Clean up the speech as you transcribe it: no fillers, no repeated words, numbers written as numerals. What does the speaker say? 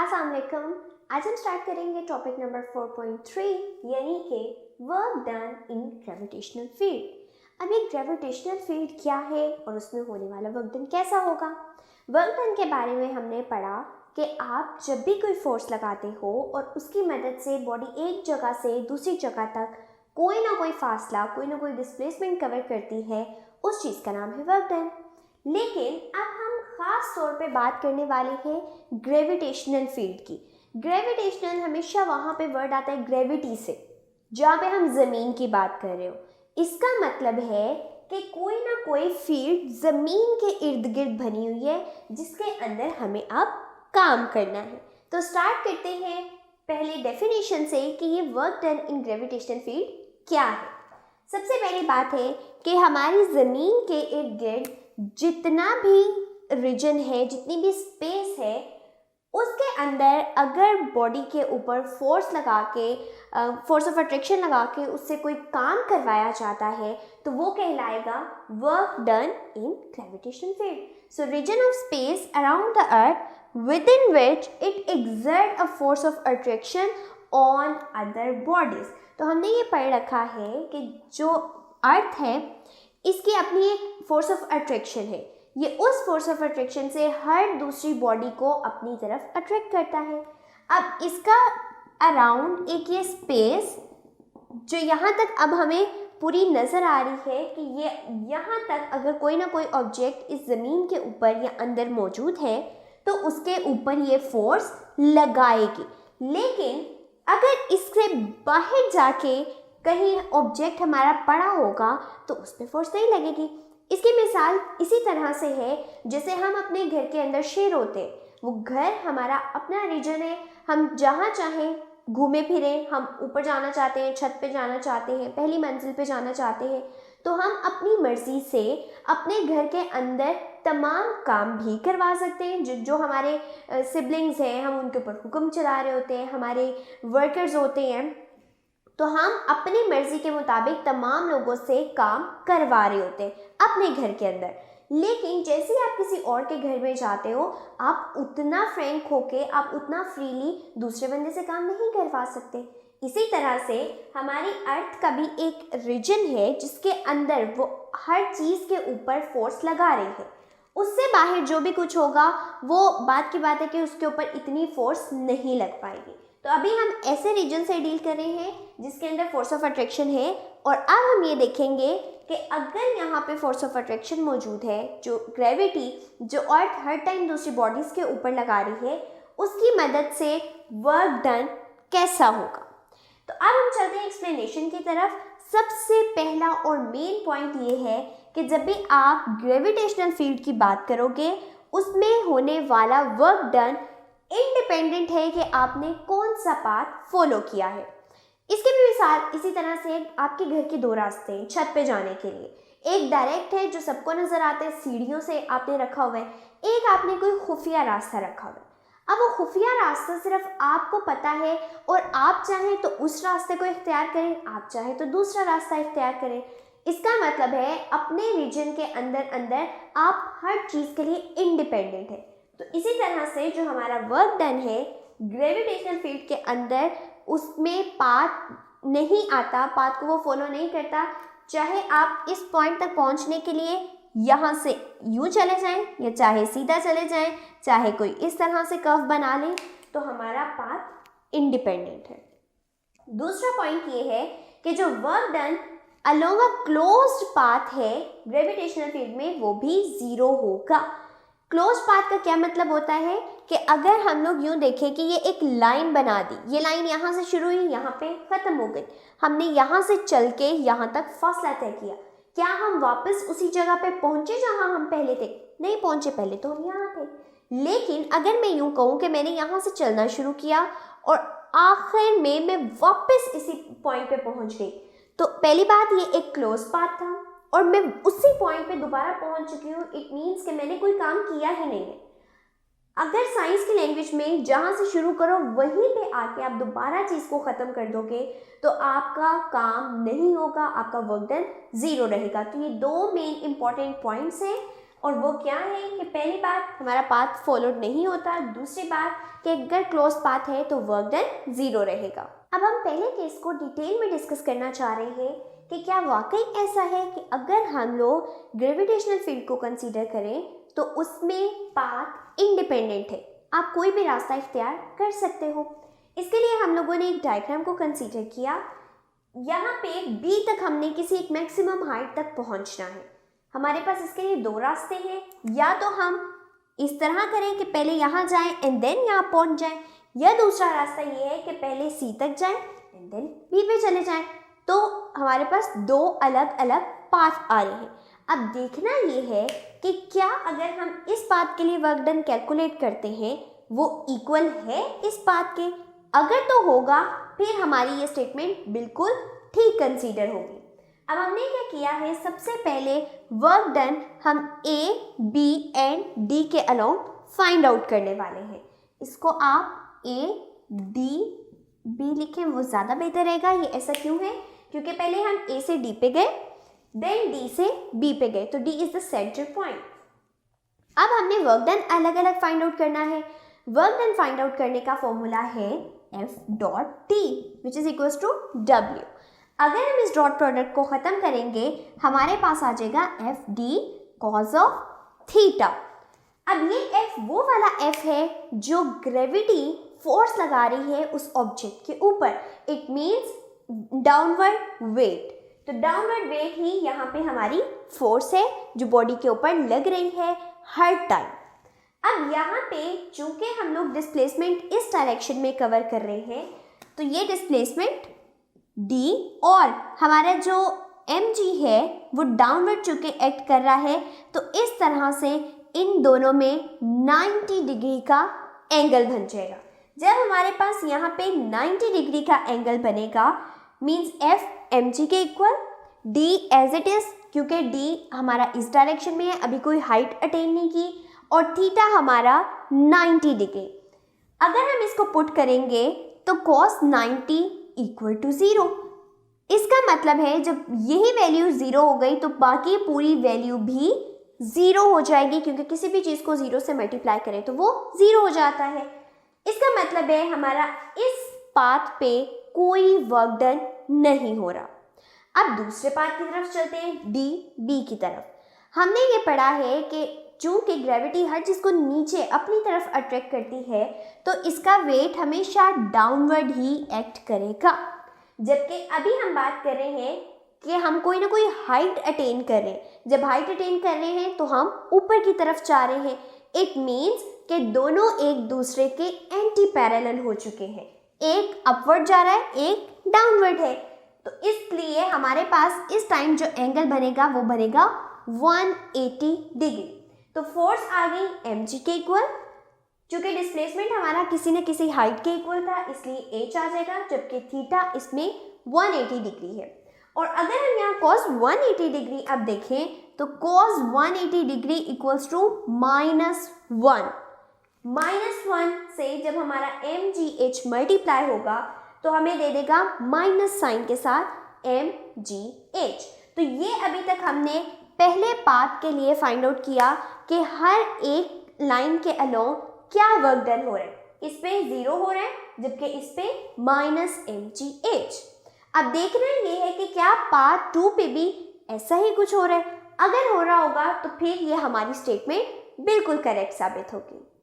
अस्सलाम वालेकुम। आज हम स्टार्ट करेंगे टॉपिक नंबर 4.3 यानी कि work done in gravitational field. अब ये ग्रेविटेशनल फील्ड क्या है और उसमें होने वाला वर्क डन कैसा होगा। वर्क डन के बारे में हमने पढ़ा कि आप जब भी कोई फोर्स लगाते हो और उसकी मदद से बॉडी एक जगह से दूसरी जगह तक कोई ना कोई फासला, कोई ना कोई डिस्प्लेसमेंट कवर करती है, उस चीज़ का नाम है वर्क डन। लेकिन अब हम ख़ास तौर पे बात करने वाले हैं ग्रेविटेशनल फील्ड की। ग्रेविटेशनल हमेशा वहाँ पे वर्ड आता है ग्रेविटी से, जहाँ पे हम ज़मीन की बात कर रहे हो। इसका मतलब है कि कोई ना कोई फील्ड ज़मीन के इर्द गिर्द बनी हुई है जिसके अंदर हमें अब काम करना है। तो स्टार्ट करते हैं पहले डेफिनेशन से कि ये work done in gravitational field क्या है। सबसे पहली बात है कि हमारी ज़मीन के इर्द गिर्द जितना भी रीजन है, जितनी भी स्पेस है, उसके अंदर अगर बॉडी के ऊपर फोर्स लगा के, फोर्स ऑफ अट्रैक्शन लगा के उससे कोई काम करवाया जाता है तो वो कहलाएगा work done in gravitational field. So region of space around the earth within which it exert a force of attraction on other bodies. तो हमने ये पढ़ रखा है कि जो अर्थ है इसकी अपनी एक फोर्स ऑफ अट्रैक्शन है। ये उस फोर्स ऑफ अट्रैक्शन से हर दूसरी बॉडी को अपनी तरफ अट्रैक्ट करता है। अब इसका अराउंड एक ये स्पेस जो यहाँ तक अब हमें पूरी नज़र आ रही है कि ये यहाँ तक अगर कोई ना कोई ऑब्जेक्ट इस ज़मीन के ऊपर या अंदर मौजूद है तो उसके ऊपर ये फोर्स लगाएगी। लेकिन अगर इससे बाहर जाके कहीं ऑब्जेक्ट हमारा पड़ा होगा तो उस पर फोर्स नहीं लगेगी। इसकी मिसाल इसी तरह से है जैसे हम अपने घर के अंदर शेर होते हैं। वो घर हमारा अपना रीजन है, हम जहाँ चाहें घूमे फिरें, हम ऊपर जाना चाहते हैं, छत पे जाना चाहते हैं, पहली मंजिल पे जाना चाहते हैं, तो हम अपनी मर्ज़ी से अपने घर के अंदर तमाम काम भी करवा सकते हैं। जो हमारे सिबलिंग्स हैं, हम उनके ऊपर हुक्म चला रहे होते हैं, हमारे वर्कर्स होते हैं, तो हम अपनी मर्ज़ी के मुताबिक तमाम लोगों से काम करवा रहे होते हैं अपने घर के अंदर। लेकिन जैसे ही आप किसी और के घर में जाते हो, आप उतना फ्रैंक होके, आप उतना फ्रीली दूसरे बंदे से काम नहीं करवा सकते। इसी तरह से हमारी अर्थ का भी एक रीजन है जिसके अंदर वो हर चीज़ के ऊपर फोर्स लगा रही है। उससे बाहर जो भी कुछ होगा वो बात की बात है कि उसके ऊपर इतनी फोर्स नहीं लग पाएगी। तो अभी हम ऐसे रीजन से डील कर रहे हैं जिसके अंदर फोर्स ऑफ अट्रैक्शन है। और अब हम ये देखेंगे कि अगर यहाँ पे फोर्स ऑफ अट्रैक्शन मौजूद है, जो ग्रेविटी जो अर्थ हर टाइम दूसरी बॉडीज़ के ऊपर लगा रही है, उसकी मदद से वर्क डन कैसा होगा। तो अब हम चलते हैं एक्सप्लेनेशन की तरफ। सबसे पहला और मेन पॉइंट ये है कि जब भी आप ग्रेविटेशनल फील्ड की बात करोगे उसमें होने वाला वर्क डन इंडिपेंडेंट है कि आपने कौन सा पाथ फॉलो किया है। इसके भी मिसाल इसी तरह से आपके घर के दो रास्ते हैं छत पे जाने के लिए। एक डायरेक्ट है जो सबको नज़र आता है, सीढ़ियों से आपने रखा हुआ है। एक आपने कोई खुफिया रास्ता रखा हुआ है। अब वो खुफिया रास्ता सिर्फ आपको पता है और आप चाहें तो उस रास्ते को इख्तियार करें, आप चाहें तो दूसरा रास्ता इख्तियार करें। इसका मतलब है अपने रीजन के अंदर अंदर आप हर चीज़ के लिए इंडिपेंडेंट है। तो इसी तरह से जो हमारा वर्क डन है ग्रेविटेशनल फील्ड के अंदर, उसमें पाथ नहीं आता, पाथ को वो फॉलो नहीं करता। चाहे आप इस पॉइंट तक पहुंचने के लिए यहाँ से यूँ चले जाएं या चाहे सीधा चले जाएं, चाहे कोई इस तरह से कर्व बना लें, तो हमारा पाथ इंडिपेंडेंट है। दूसरा पॉइंट ये है कि जो work done along a closed path है ग्रेविटेशनल फील्ड में, वो भी ज़ीरो होगा। क्लोज पाथ का क्या मतलब होता है कि अगर हम लोग यूँ देखें कि ये एक लाइन बना दी, ये लाइन यहाँ से शुरू हुई, यहाँ पे ख़त्म हो गई, हमने यहाँ से चल के यहाँ तक फासला तय किया, क्या हम वापस उसी जगह पे पहुँचे जहाँ हम पहले थे? नहीं पहुँचे, पहले तो हम यहाँ थे। लेकिन अगर मैं यूँ कहूँ कि मैंने यहाँ से चलना शुरू किया और आखिर में मैं वापस इसी पॉइंट पे पहुँच गई, तो पहली बात ये एक क्लोज पाथ था और मैं उसी पॉइंट पे दोबारा पहुंच चुकी हूँ। इट मीन्स कि मैंने कोई काम किया ही नहीं है। अगर साइंस की लैंग्वेज में जहाँ से शुरू करो वहीं पे आके आप दोबारा चीज़ को ख़त्म कर दोगे तो आपका काम नहीं होगा, आपका वर्क डन ज़ीरो रहेगा। तो ये दो मेन इंपॉर्टेंट पॉइंट्स हैं और वो क्या है कि पहली बात हमारा पाथ फॉलोड नहीं होता, दूसरी बात कि अगर क्लोज पाथ है तो वर्क डन 0 रहेगा। अब हम पहले केस को डिटेल में डिस्कस करना चाह रहे हैं कि क्या वाकई ऐसा है कि अगर हम लोग ग्रेविटेशनल फील्ड को कंसीडर करें तो उसमें पाथ इंडिपेंडेंट है, आप कोई भी रास्ता इख्तियार कर सकते हो। इसके लिए हम लोगों ने एक डायग्राम को कंसीडर किया। यहाँ पे B तक हमने किसी एक मैक्सिमम हाइट तक पहुँचना है। हमारे पास इसके लिए दो रास्ते हैं, या तो हम इस तरह करें कि पहले यहाँ जाएं एंड देन यहाँ पहुँच जाएं, या दूसरा रास्ता ये है कि पहले C तक जाएं एंड देन B पे चले जाएं। तो हमारे पास दो अलग अलग पाथ आ रहे हैं। अब देखना ये है कि क्या अगर हम इस पाथ के लिए वर्क डन कैलकुलेट करते हैं वो इक्वल है इस पाथ के। अगर तो होगा फिर हमारी ये स्टेटमेंट बिल्कुल ठीक कंसीडर होगी। अब हमने क्या किया है, सबसे पहले वर्क डन हम A, B एंड D के अलोंग फाइंड आउट करने वाले हैं। इसको आप A, D, B लिखें, वो ज़्यादा बेहतर रहेगा। ये ऐसा क्यों है? क्योंकि पहले हम A से D पे गए, देन D से B पे गए, तो D is the centre point. अब हमने वर्क डन अलग अलग फाइंड आउट करना है। वर्क डन फाइंड आउट करने का फॉर्मूला है F.T which is equals to W। अगर हम इस डॉट प्रोडक्ट को ख़त्म करेंगे हमारे पास आ जाएगा FD cos ऑफ थीटा। अब ये F वो वाला F है जो ग्रेविटी फोर्स लगा रही है उस ऑब्जेक्ट के ऊपर। It means downward weight. तो डाउनवर्ड वेट ही यहाँ पे हमारी फोर्स है जो बॉडी के ऊपर लग रही है हर टाइम। अब यहाँ पे चूंकि हम लोग डिस्प्लेसमेंट इस डायरेक्शन में कवर कर रहे हैं तो ये डिस्प्लेसमेंट D और हमारा जो mg है वो डाउनवर्ड चूंकि एक्ट कर रहा है तो इस तरह से इन दोनों में 90 डिग्री का एंगल बन जाएगा। जब हमारे पास यहाँ पे 90 डिग्री का एंगल बनेगा मीन्स F mg के equal, D as it is क्योंकि D हमारा इस डायरेक्शन में है, अभी कोई हाइट अटेन नहीं की, और थीटा हमारा 90 डिग्री। अगर हम इसको पुट करेंगे तो cos 90 इक्वल टू 0। इसका मतलब है जब यही वैल्यू 0 हो गई तो बाकी पूरी वैल्यू भी 0 हो जाएगी, क्योंकि किसी भी चीज़ को 0 से मल्टीप्लाई करें तो वो 0 हो जाता है। इसका मतलब है हमारा इस पाथ पे कोई वर्क डन नहीं हो रहा। अब दूसरे पाथ की तरफ चलते हैं, D B की तरफ। हमने ये पढ़ा है कि चूँकि ग्रेविटी हर चीज़ को नीचे अपनी तरफ अट्रैक्ट करती है तो इसका वेट हमेशा डाउनवर्ड ही एक्ट करेगा। जबकि अभी हम बात कर रहे हैं कि हम कोई ना कोई हाइट अटेन कर रहे हैं। जब हाइट अटेन कर रहे हैं तो हम ऊपर की तरफ जा रहे हैं। इट मीन्स कि दोनों एक दूसरे के एंटी पैरेलल हो चुके हैं, एक अपवर्ड जा रहा है एक डाउनवर्ड है। तो इसलिए हमारे पास इस टाइम जो एंगल बनेगा वो बनेगा 180 डिग्री। तो फोर्स आ गई mg के इक्वल, चूँकि डिस्प्लेसमेंट हमारा किसी न किसी हाइट के इक्वल था इसलिए h आ जाएगा, जबकि थीटा इसमें 180 डिग्री है। और अगर हम यहाँ cos 180 डिग्री अब देखें तो cos 180 डिग्री इक्वल्स टू -1। -1 से जब हमारा mgh मल्टीप्लाई होगा तो हमें दे देगा माइनस साइन के साथ mgh। तो ये अभी तक हमने पहले पाथ के लिए फाइंड आउट किया कि हर एक लाइन के अलोंग क्या वर्क डन हो रहा है। इस पे 0 हो रहा है जबकि इस पे -mgh। अब देखना ये है कि क्या पार्ट 2 पे भी ऐसा ही कुछ हो रहा है। अगर हो रहा होगा तो फिर ये हमारी स्टेटमेंट बिल्कुल करेक्ट साबित होगी।